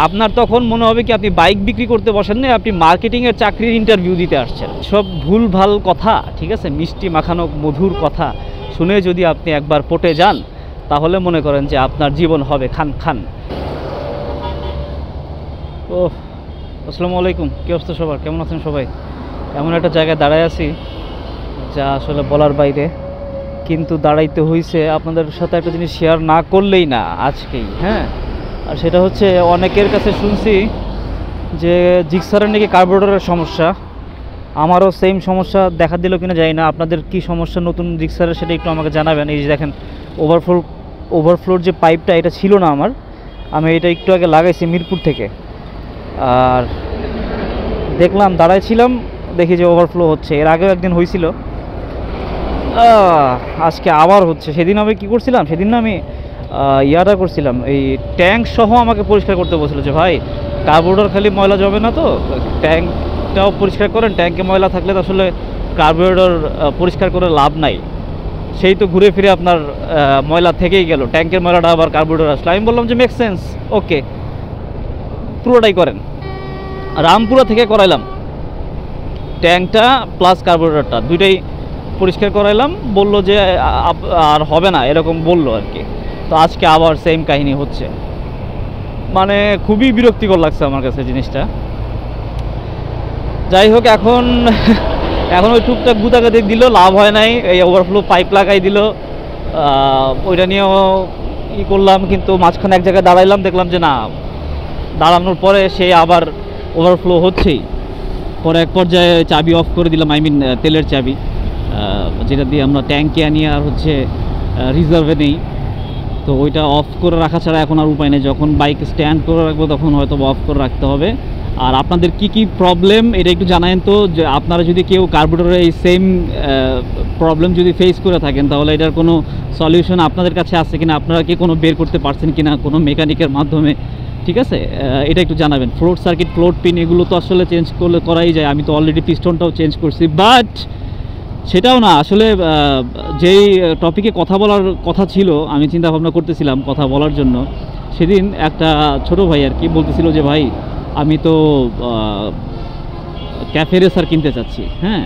আপনার তখন মনে হবে কি আপনি বাইক বিক্রি করতে বসেন না, আপনি মার্কেটিংয়ের চাকরির ইন্টারভিউ দিতে আসছেন। সব ভুলভাল কথা, ঠিক আছে, মিষ্টি মাখানো মধুর কথা শুনে যদি আপনি একবার পটে যান, তাহলে মনে করেন যে আপনার জীবন হবে খান খান। ও আসসালামু আলাইকুম, কী অবস্থা সবার, কেমন আছেন সবাই? এমন একটা জায়গায় দাঁড়ায় আছি যা আসলে বলার বাইরে, কিন্তু দাঁড়াইতে হয়েছে আপনাদের সাথে একটা জিনিস শেয়ার না করলেই না আজকেই। হ্যাঁ, আর সেটা হচ্ছে অনেকের কাছে শুনছি যে জিক্সারের নাকি কার্বোরেটরের সমস্যা। আমারও সেম সমস্যা দেখা দিল কিনা জানি না। আপনাদের কি সমস্যা নতুন জিক্সারের সেটা একটু আমাকে জানাবেন। এই যে দেখেন ওভারফ্লোর যে পাইপটা, এটা ছিল না আমার, আমি এটা একটু আগে লাগাইছি মিরপুর থেকে। আর দেখলাম দাঁড়াইছিলাম, দেখি যে ওভারফ্লো হচ্ছে। এর আগেও একদিন হয়েছিল, আজকে আবার হচ্ছে। সেদিন আমি কি করছিলাম, সেদিন না আমি ইয়াটা করছিলাম, এই ট্যাঙ্ক সহ আমাকে পরিষ্কার করতে বলছিল যে ভাই কার্বোরেটর খালি ময়লা যাবে না তো, ট্যাঙ্কটাও পরিষ্কার করেন। ট্যাঙ্কে ময়লা থাকলে তো আসলে কার্বোরেটর পরিষ্কার করে লাভ নাই, সেই তো ঘুরে ফিরে আপনার ময়লা থেকেই গেল, ট্যাঙ্কের ময়লাটা আবার কার্বোরেটর আসলে। আমি বললাম যে মেক সেন্স, ওকে পুরোটাই করেন। রামপুরা থেকে করাইলাম ট্যাঙ্কটা প্লাস কার্বোরেটরটা, দুইটাই পরিষ্কার করাইলাম। বলল যে আর হবে না, এরকম বলল আর কি। তো আজকে আবার সেম কাহিনী হচ্ছে, মানে খুবই বিরক্তিকর লাগছে আমার কাছে জিনিসটা। যাই হোক, এখন ওই টুকটাক গুতাগাতি দিল, লাভ হয় নাই। এই ওভারফ্লো পাইপ লাগাই দিল, ওইটা নিয়েও ই করলাম, কিন্তু মাঝখানে এক জায়গায় দাঁড়াইলাম, দেখলাম যে না, দাঁড়ানোর পরে সে আবার ওভারফ্লো হচ্ছেই। পরে এক পর্যায়ে চাবি অফ করে দিলাম, তেলের চাবি, যেটা দিয়ে আমরা ট্যাঙ্কে আনি আর হচ্ছে রিজার্ভে নেই। তো ওইটা অফ করে রাখা ছাড়া এখন আর উপায় নেই। যখন বাইক স্ট্যান্ড করে রাখবো তখন হয়তো অফ করে রাখতে হবে। আর আপনাদের কি কি প্রবলেম এটা একটু জানায়েন তো, যে আপনারা যদি কেউ কার্বোরেটরে এই সেম প্রবলেম যদি ফেস করে থাকেন, তাহলে এটার কোনো সলিউশন আপনাদের কাছে আছে কিনা, আপনারা কি কোনো বের করতে পারছেন কিনা কোনো মেকানিকের মাধ্যমে, ঠিক আছে? এটা একটু জানাবেন। ফ্লোট সার্কিট, ফ্লোট পিন এগুলো তো আসলে চেঞ্জ করাই যায়। আমি তো অলরেডি পিস্টনটাও চেঞ্জ করছি, বাট সেটাও না আসলে যেই টপিকে কথা বলার কথা ছিল, আমি চিন্তা ভাবনা করতেছিলাম কথা বলার জন্য। সেদিন একটা ছোট ভাই আর কি বলতেছিল যে ভাই আমি তো ক্যাফে রেসার কিনতে চাচ্ছি। হ্যাঁ,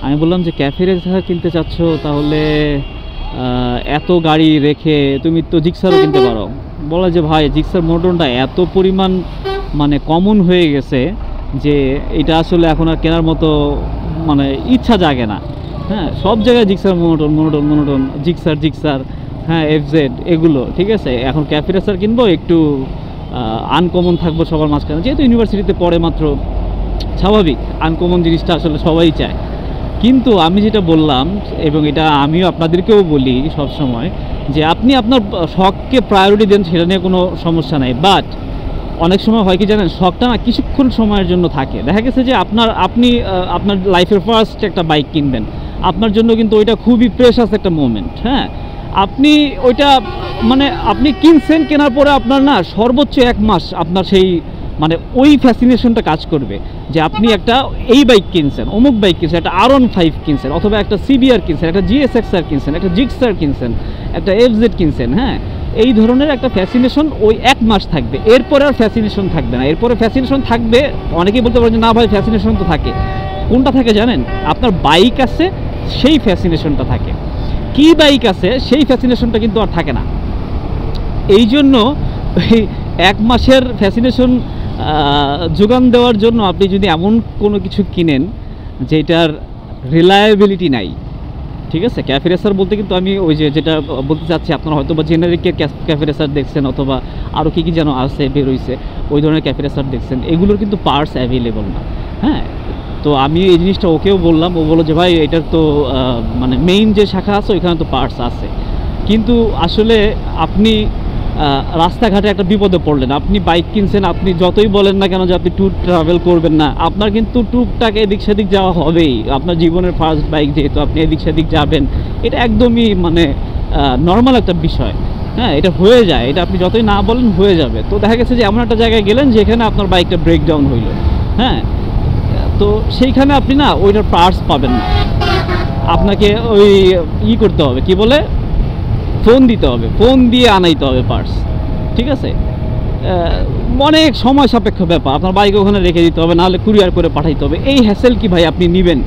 আমি বললাম যে ক্যাফে রেসার কিনতে চাচ্ছ, তাহলে এত গাড়ি রেখে তুমি তো জিক্সারও কিনতে পারো। বলা যে ভাই জিক্সার মোটরটা এত পরিমাণ মানে কমন হয়ে গেছে যে এটা আসলে এখন আর কেনার মতো মানে ইচ্ছা জাগে না। হ্যাঁ, সব জায়গায় জিক্সার মোনোটন জিক্সার, হ্যাঁ, এফজেড এগুলো, ঠিক আছে। এখন ক্যাফে রেসার কিনবো, একটু আনকমন থাকবো সবার মাঝখানে, যেহেতু ইউনিভার্সিটিতে পড়ে মাত্র, স্বাভাবিক আনকমন জিনিসটা আসলে সবাই চায়। কিন্তু আমি যেটা বললাম, এবং এটা আমিও আপনাদেরকেও বলি সব সময়, যে আপনি আপনার শখকে প্রায়োরিটি দেন, সেটা নিয়ে কোনো সমস্যা নাই। বাট অনেক সময় হয় কি জানেন, শখটা না কিছুক্ষণ সময়ের জন্য থাকে। দেখা গেছে যে আপনি আপনার লাইফের ফার্স্ট একটা বাইক কিনবেন, আপনার জন্য কিন্তু ওইটা খুবই প্রেশাস একটা মোমেন্ট। হ্যাঁ, আপনি ওইটা মানে আপনি কিনছেন, কেনার পরে আপনার না সর্বোচ্চ 1 মাস আপনার সেই মানে ওই ফ্যাসিনেশনটা কাজ করবে, যে আপনি একটা এই বাইক কিনছেন, অমুক বাইক কিনছেন, একটা R15 কিনছেন, অথবা একটা CBR কিনছেন, একটা GSXR কিনছেন, একটা জিক্সার কিনছেন, একটা FZ কিনছেন। হ্যাঁ, এই ধরনের একটা ফ্যাসিনেশন ওই 1 মাস থাকবে, এরপরে আর ফ্যাসিনেশন থাকবে না। এরপরে ফ্যাসিনেশন থাকবে, অনেকেই বলতে পারেন যে না ভাই ফ্যাসিনেশন তো থাকে। কোনটা থাকে জানেন? আপনার বাইক আছে সেই ফ্যাসিনেশনটা থাকে, কি বাইক আছে সেই ফ্যাসিনেশনটা কিন্তু আর থাকে না। এই জন্য এই 1 মাসের ফ্যাসিনেশন যোগান দেওয়ার জন্য আপনি যদি এমন কোনো কিছু কিনেন যেটার রিলায়েবিলিটি নাই, ঠিক আছে। ক্যাফে রেসার বলতে কিন্তু আমি ওই যেটা বলতে চাচ্ছি, আপনারা হয়তো বা জেনারিকের ক্যাফে রেসার দেখছেন, অথবা আরও কী যেন আছে বেরোইছে, ওই ধরনের ক্যাফে রেসার দেখছেন, এগুলোর কিন্তু পার্টস অ্যাভেলেবল না। হ্যাঁ, তো আমি এই জিনিসটা ওকেও বললাম, ও বললো যে ভাই এটার তো মানে মেইন যে শাখা আছে ওইখানে তো পার্টস আছে, কিন্তু আসলে আপনি রাস্তাঘাটে একটা বিপদে পড়লেন, আপনি বাইক কিনছেন, আপনি যতই বলেন না কেন যে আপনি ট্যুর ট্রাভেল করবেন না, আপনার কিন্তু ট্যুরটাক এদিক সেদিক যাওয়া হবেই। আপনার জীবনের ফার্স্ট বাইক যেহেতু, আপনি এদিক সেদিক যাবেন, এটা একদমই মানে নর্মাল একটা বিষয়। হ্যাঁ, এটা হয়ে যায়, এটা আপনি যতই না বলেন হয়ে যাবে। তো দেখা গেছে যে এমন একটা জায়গায় গেলেন যেখানে আপনার বাইকটা ব্রেকডাউন হইল, হ্যাঁ, তো সেইখানে আপনি না ওইটার পার্টস পাবেন না, আপনাকে ওই করতে হবে, কি বলে, ফোন দিতে হবে, ফোন দিয়ে আনাইতে হবে পার্টস, ঠিক আছে। অনেক সময় সাপেক্ষ ব্যাপার, আপনার বাইক ওখানে রেখে দিতে হবে, নাহলে কুরিয়ার করে পাঠাইতে হবে। এই হ্যাসেল কি ভাই আপনি নেবেন?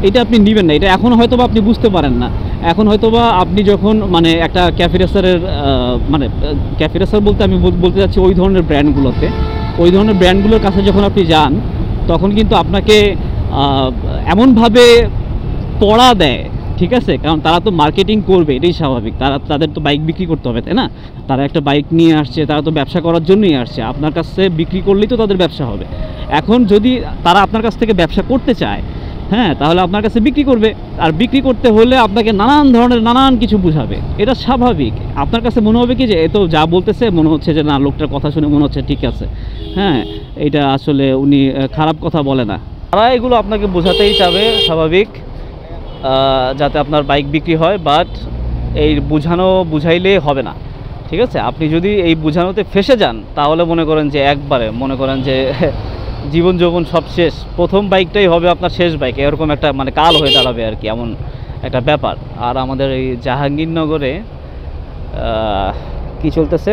এটা আপনি নেবেন না। এটা এখন হয়তো বা আপনি বুঝতে পারেন না। এখন হয়তো বা আপনি যখন মানে একটা ক্যাফে রেসারের মানে ক্যাফে রেসার বলতে আমি বলতে চাচ্ছি ওই ধরনের ব্র্যান্ডগুলোতে, ওই ধরনের ব্র্যান্ডগুলোর কাছে যখন আপনি যান, তখন কিন্তু আপনাকে এমনভাবে পড়া দেয়, ঠিক আছে? কারণ তারা তো মার্কেটিং করবে, এটাই স্বাভাবিক। তাদের তো বাইক বিক্রি করতে হবে, তাই না? তারা একটা বাইক নিয়ে আসছে, তারা তো ব্যবসা করার জন্যই আসছে। আপনার কাছে বিক্রি করলেই তো তাদের ব্যবসা হবে। এখন যদি তারা আপনার কাছ থেকে ব্যবসা করতে চায়, হ্যাঁ, তাহলে আপনার কাছে বিক্রি করবে। আর বিক্রি করতে হলে আপনাকে নানান ধরনের নানান কিছু বুঝাবে, এটা স্বাভাবিক। আপনার কাছে মনে হবে কি যে এ তো যা বলতেছে মনে হচ্ছে যে না, লোকটার কথা শুনে মনে হচ্ছে ঠিক আছে, হ্যাঁ, এটা আসলে উনি খারাপ কথা বলে না। তারা এগুলো আপনাকে বোঝাতেই চাবে, স্বাভাবিক, যাতে আপনার বাইক বিক্রি হয়। বাট এই বুঝাইলে হবে না, ঠিক আছে? আপনি যদি এই বুঝানোতে ফেসে যান, তাহলে মনে করেন যে একবারে মনে করেন যে জীবন যৌবন সব শেষ, প্রথম বাইকটাই হবে আপনার শেষ বাইক, এরকম একটা মানে কাল হয়ে দাঁড়াবে আর কি, এমন একটা ব্যাপার। আর আমাদের এই জাহাঙ্গীরনগরে কি চলতেছে,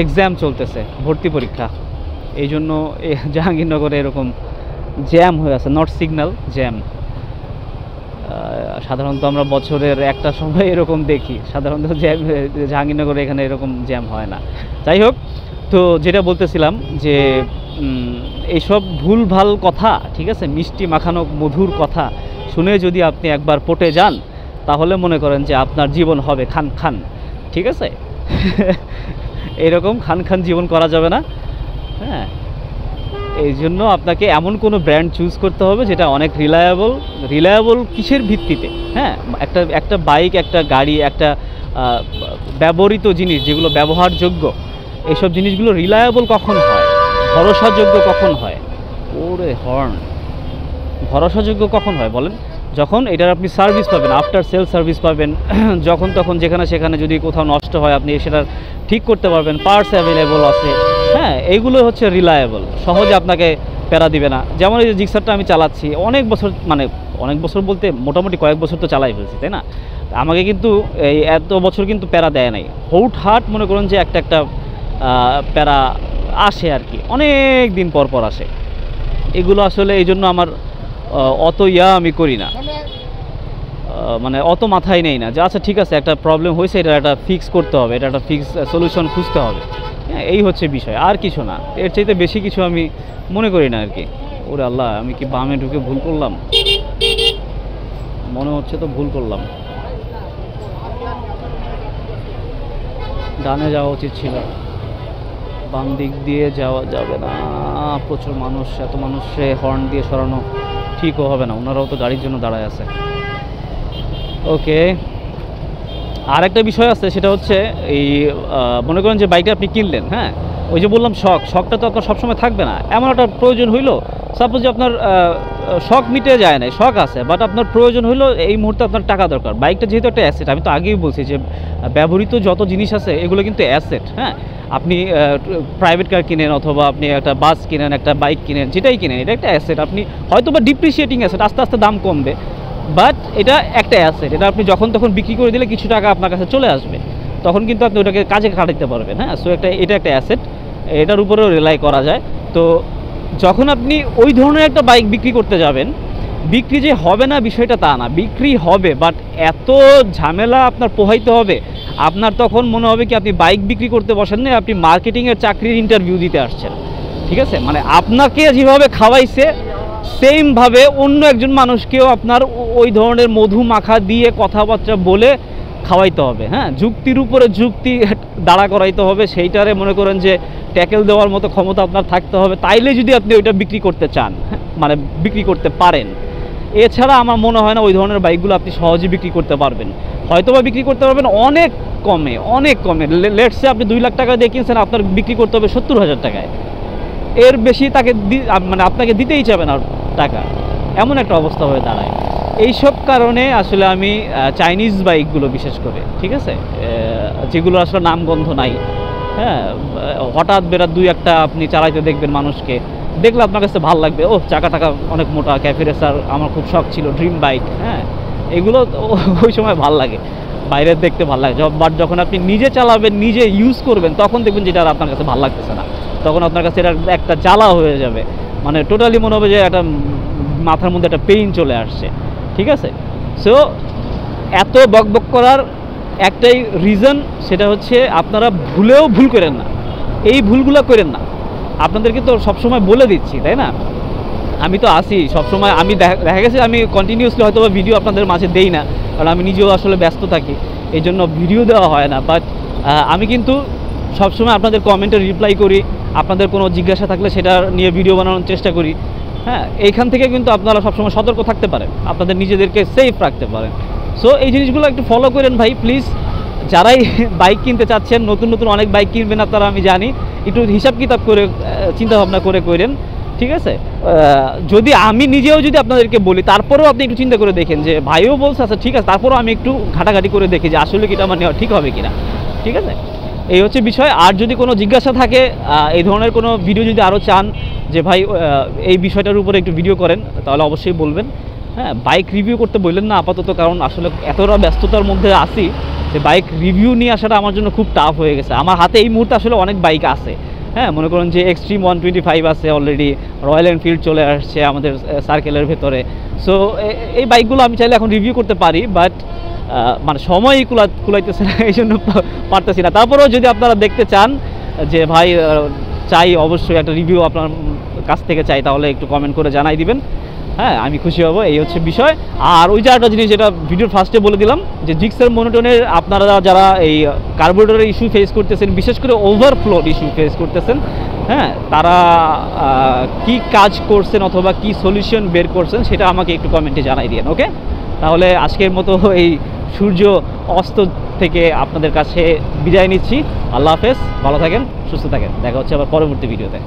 এক্সাম চলতেছে, ভর্তি পরীক্ষা, এই জন্য জাহাঙ্গীরনগরে এরকম জ্যাম হয়ে আছে, নট সিগন্যাল, জ্যাম। সাধারণত আমরা বছরের একটা সময় এরকম দেখি, সাধারণত জ্যাম, জাহাঙ্গীরনগরে এখানে এরকম জ্যাম হয় না। যাই হোক, তো যেটা বলতেছিলাম যে এইসব ভুলভাল কথা, ঠিক আছে, মিষ্টি মাখানো মধুর কথা শুনে যদি আপনি একবার পটে যান, তাহলে মনে করেন যে আপনার জীবন হবে খান খান, ঠিক আছে? এরকম খান খান জীবন করা যাবে না, হ্যাঁ। এই জন্য আপনাকে এমন কোনো ব্র্যান্ড চুজ করতে হবে যেটা অনেক রিলায়েবল কিসের ভিত্তিতে, হ্যাঁ? একটা বাইক, একটা গাড়ি, একটা ব্যবহৃত জিনিস যেগুলো ব্যবহারযোগ্য, এইসব জিনিসগুলো রিলায়েবল কখন হয়, ভরসাযোগ্য কখন হয়? ওরে হর্ন, ভরসাযোগ্য কখন হয় বলেন? যখন এটার আপনি সার্ভিস পাবেন, আফটার সেল সার্ভিস পাবেন, যখন তখন যেখানে সেখানে যদি কোথাও নষ্ট হয় আপনি সেটা ঠিক করতে পারবেন, পার্টস অ্যাভেলেবল আছে, হ্যাঁ, এইগুলো হচ্ছে রিলায়েবল, সহজে আপনাকে প্যারা দিবে না। যেমন এই যে জিক্সারটা আমি চালাচ্ছি অনেক বছর, মানে অনেক বছর বলতে মোটামুটি কয়েক বছর তো চালাই ফেলছি, তাই না? আমাকে কিন্তু এই এত বছর কিন্তু প্যারা দেয় নাই, হুটহাট মনে করুন যে একটা প্যারা আসে আর কি, অনেক দিন পর পর আসে। এগুলো আসলে এই জন্য আমার অত আমি করি না, মানে অত মাথায় নেই না যে আচ্ছা ঠিক আছে একটা প্রবলেম হয়েছে, এটা একটা ফিক্স করতে হবে, এটা একটা ফিক্স সলিউশন খুঁজতে হবে, হ্যাঁ, এই হচ্ছে বিষয়, আর কিছু না। এর চাইতে বেশি কিছু আমি মনে করি না আর কি। ওরে আল্লাহ, আমি কি বামে ঢুকে ভুল করলাম? মনে হচ্ছে তো ভুল করলাম, ডানে যাওয়া উচিত ছিল, বাম দিক দিয়ে যাওয়া যাবে না, প্রচুর মানুষ, এত মানুষে হর্ন দিয়ে সরানো ঠিকও হবে না, ওনারাও তো গাড়ির জন্য দাঁড়ায় আছে। ওকে, আর একটা বিষয় আছে, সেটা হচ্ছে এই মনে করেন যে বাইকটা আপনি কিনলেন, হ্যাঁ, ওই যে বললাম শখটা তো আপনার সবসময় থাকবে না। এমন একটা প্রয়োজন হইলো, সাপোজ যে আপনার শখ মিটে যায় না, শখ আছে বাট আপনার প্রয়োজন হইলো এই মুহূর্তে আপনার টাকা দরকার। বাইকটা যেহেতু একটা অ্যাসেট, আমি তো আগেই বলছি যে ব্যবহৃত যত জিনিস আছে এগুলো কিন্তু অ্যাসেট, হ্যাঁ। আপনি প্রাইভেট কার কিনেন অথবা আপনি একটা বাস কিনেন, একটা বাইক কিনেন, যেটাই কিনেন, এটা একটা অ্যাসেট। আপনি হয়তো বা ডিপ্রিসিয়েটিং অ্যাসেট, আস্তে আস্তে দাম কমবে, বাট এটা একটা অ্যাসেট। এটা আপনি যখন তখন বিক্রি করে দিলে কিছু টাকা আপনার কাছে চলে আসবে, তখন কিন্তু আপনি ওটাকে কাজে খাটাতে পারবেন, হ্যাঁ। সো এটা একটা অ্যাসেট, এটার উপরেও রিলাই করা যায়। তো যখন আপনি ওই ধরনের একটা বাইক বিক্রি করতে যাবেন, বিক্রি যে হবে না বিষয়টা তা না, বিক্রি হবে, বাট এত ঝামেলা আপনার পোহাইতে হবে, আপনার তখন মনে হবে কি আপনি বাইক বিক্রি করতে বসেন না, আপনি মার্কেটিংয়ের চাকরির ইন্টারভিউ দিতে আসছেন, ঠিক আছে? মানে আপনাকে যেভাবে খাওয়াইছে সেমভাবে অন্য একজন মানুষকেও আপনার ওই ধরনের মধু মাখা দিয়ে কথাবার্তা বলে খাওয়াইতে হবে, হ্যাঁ। যুক্তির উপরে যুক্তি দাঁড়া করাইতে হবে, সেইটারে মনে করেন যে ট্যাকেল দেওয়ার মতো ক্ষমতা আপনার থাকতে হবে, তাইলে যদি আপনি ওইটা বিক্রি করতে চান, মানে বিক্রি করতে পারেন। এছাড়া আমার মনে হয় না ওই ধরনের বাইকগুলো আপনি সহজে বিক্রি করতে পারবেন। হয়তো বা বিক্রি করতে পারবেন অনেক কমে, লেটসে আপনি 2 লাখ টাকা দিয়ে কিনছেন, আপনার বিক্রি করতে হবে 70,000 টাকায়, এর বেশি তাকে মানে আপনাকে দিতেই চাবে না টাকা, এমন একটা অবস্থা হয়ে দাঁড়ায়। এইসব কারণে আসলে আমি চাইনিজ বাইকগুলো বিশেষ করে, ঠিক আছে, যেগুলো আসলে নামগন্ধ নাই, হ্যাঁ, হঠাৎ বেরাত 2-1টা আপনি চালাইতে দেখবেন, মানুষকে দেখলে আপনার কাছে ভালো লাগবে, ও চাকা টাকা অনেক মোটা, ক্যাফে রেসার আমার খুব শখ ছিল, ড্রিম বাইক, হ্যাঁ, এগুলো ওই সময় ভাল লাগে। বাইরে দেখতে ভালো লাগে, বাট যখন আপনি নিজে চালাবেন, নিজে ইউজ করবেন, তখন দেখবেন যেটা আর আপনার কাছে ভালো লাগতেছে না, তখন আপনার কাছে এটা একটা জ্বালা হয়ে যাবে, মানে টোটালি মনে হবে যে একটা মাথার মধ্যে একটা পেইন চলে আসছে, ঠিক আছে? সো এত বকবক করার একটাই রিজন, সেটা হচ্ছে আপনারা ভুলেও ভুল করেন না, এই ভুলগুলো করেন না। আপনাদেরকে তো সবসময় বলে দিচ্ছি, তাই না? আমি তো আসি সবসময়, আমি দেখা গেছে আমি কন্টিনিউসলি হয়তো ভিডিও আপনাদের মাঝে দেই না, কারণ আমি নিজেও আসলে ব্যস্ত থাকি, এই জন্য ভিডিও দেওয়া হয় না। বাট আমি কিন্তু সবসময় আপনাদের কমেন্টে রিপ্লাই করি, আপনাদের কোনো জিজ্ঞাসা থাকলে সেটা নিয়ে ভিডিও বানানোর চেষ্টা করি। হ্যাঁ, এইখান থেকে কিন্তু আপনারা সবসময় সতর্ক থাকতে পারেন, আপনাদের নিজেদেরকে সেফ রাখতে পারেন। সো এই জিনিসগুলো একটু ফলো করেন ভাই প্লিজ। যারাই বাইক কিনতে চাচ্ছেন, নতুন নতুন অনেক বাইক কিনবেন আপনারা, আমি জানি, একটু হিসাব কিতাব করে চিন্তাভাবনা করে করেন, ঠিক আছে? যদি আমি নিজেও যদি আপনাদেরকে বলি, তারপরেও আপনি একটু চিন্তা করে দেখেন যে ভাইও বলছে, আচ্ছা ঠিক আছে, তারপরেও আমি একটু ঘাটাঘাটি করে দেখি যে আসলে কি এটা আমার নেওয়া ঠিক হবে কিনা, ঠিক আছে? এই হচ্ছে বিষয়। আর যদি কোনো জিজ্ঞাসা থাকে, এই ধরনের কোনো ভিডিও যদি আরও চান যে ভাই এই বিষয়টার উপরে একটু ভিডিও করেন, তাহলে অবশ্যই বলবেন। হ্যাঁ, বাইক রিভিউ করতে বললেন না আপাতত, কারণ আসলে এতটা ব্যস্ততার মধ্যে আছি যে বাইক রিভিউ নিয়ে আসাটা আমার জন্য খুব টাফ হয়ে গেছে। আমার হাতে এই মুহূর্তে আসলে অনেক বাইক আছে, হ্যাঁ, মনে করুন যে এক্সট্রিম 125 আছে অলরেডি, রয়্যাল এনফিল্ড চলে আসছে আমাদের সার্কেলের ভেতরে। সো এই বাইকগুলো আমি চাইলে এখন রিভিউ করতে পারি, বাট মানে সময়ই কুলাইতেছে না, এই জন্য পারতেছি না। তারপরেও যদি আপনারা দেখতে চান যে ভাই চাই, অবশ্যই একটা রিভিউ আপনার কাছ থেকে চাই, তাহলে একটু কমেন্ট করে জানাই দিবেন, হ্যাঁ, আমি খুশি হব। এই হচ্ছে বিষয়। আর ওই যে একটা জিনিস যেটা ভিডিওর ফার্স্টে বলে দিলাম, যে জিক্সার মনোটনের আপনারা যারা এই কার্বোরেটরের ইস্যু ফেস করতেছেন, বিশেষ করে ওভারফ্লোর ইস্যু ফেস করতেছেন, হ্যাঁ, তারা কি কাজ করছেন অথবা কি সলিউশন বের করছেন সেটা আমাকে একটু কমেন্টে জানাই দিন, ওকে? তাহলে আজকের মতো এই সূর্য অস্ত থেকে আপনাদের কাছে বিদায় নিচ্ছি। আল্লাহ হাফেজ, ভালো থাকেন, সুস্থ থাকেন, দেখা হচ্ছে আবার পরবর্তী ভিডিওতে।